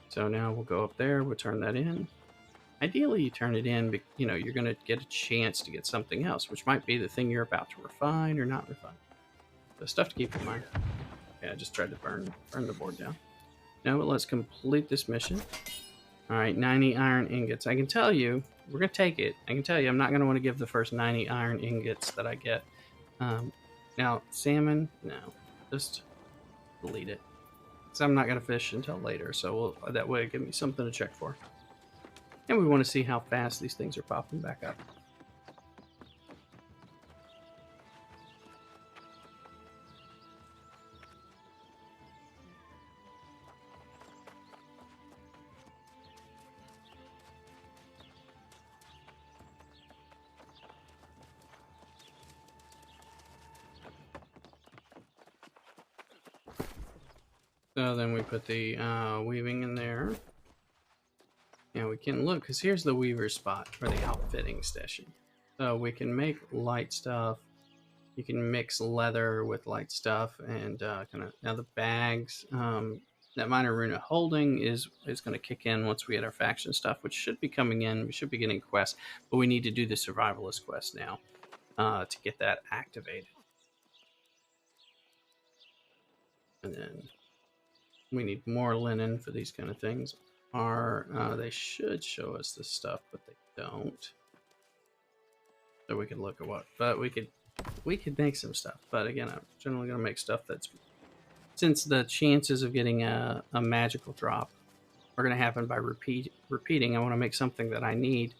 So now we'll go up there, we'll turn that in. Ideally, you turn it in, but you're going to get a chance to get something else, which might be the thing you're about to refine or not refine. So stuff to keep in mind. Okay, I just tried to burn the board down. Now let's complete this mission. All right, 90 iron ingots. I can tell you, we're going to take it. I can tell you, I'm not going to want to give the first 90 iron ingots that I get Now, salmon, no. Just delete it. Because I'm not going to fish until later, so that way it'll give me something to check for. And we want to see how fast these things are popping back up. So then we put the weaving in there. And we can look, because here's the weaver spot for the outfitting station. So we can make light stuff. You can mix leather with light stuff, and kind of now the bags. That minor rune of holding is going to kick in once we get our faction stuff, which should be coming in. We should be getting quests, but we need to do the survivalist quest now to get that activated. And then we need more linen for these kind of things. They should show us this stuff, but they don't. So we could look at what, but we could make some stuff. But again, I'm generally going to make stuff that's, since the chances of getting a magical drop are going to happen by repeating, I want to make something that I need,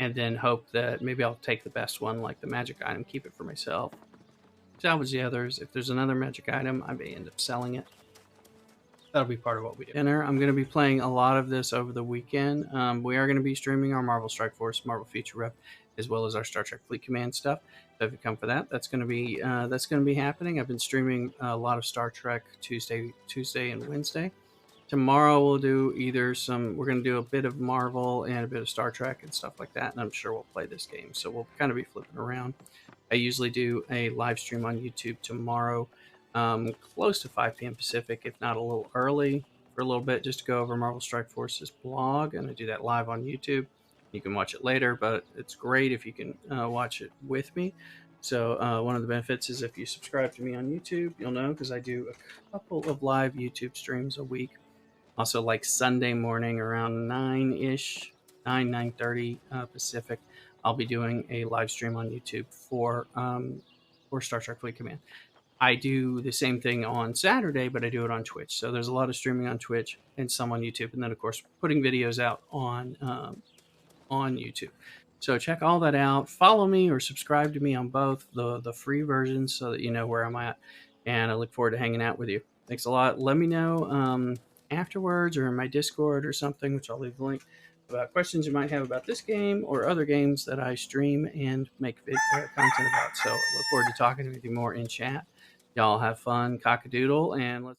and then hope that maybe I'll take the best one, like the magic item, keep it for myself, salvage the others. If there's another magic item, I may end up selling it. That'll be part of what we do. Dinner. I'm going to be playing a lot of this over the weekend. We are going to be streaming our Marvel Strike Force, Marvel Future Rep, as well as our Star Trek Fleet Command stuff. So if you come for that, that's going to be happening. I've been streaming a lot of Star Trek Tuesday and Wednesday. Tomorrow we'll do we're going to do a bit of Marvel and a bit of Star Trek and stuff like that, and I'm sure we'll play this game. So we'll kind of be flipping around. I usually do a live stream on YouTube tomorrow, close to 5 p.m. Pacific, if not a little early, for a little bit, just to go over Marvel Strike Force's blog, and I do that live on YouTube. You can watch it later, but it's great if you can watch it with me. So one of the benefits is if you subscribe to me on YouTube, you'll know, because I do a couple of live YouTube streams a week. Also, like Sunday morning around 9:30 Pacific, I'll be doing a live stream on YouTube for Star Trek Fleet Command. I do the same thing on Saturday, but I do it on Twitch. So there's a lot of streaming on Twitch and some on YouTube, and then of course putting videos out on YouTube. So check all that out. Follow me or subscribe to me on both the free versions so that you know where I'm at. And I look forward to hanging out with you. Thanks a lot. Let me know afterwards or in my Discord or something, which I'll leave the link, about questions you might have about this game or other games that I stream and make content about. So I look forward to talking with you more in chat. Y'all have fun, CockADoodle, and let's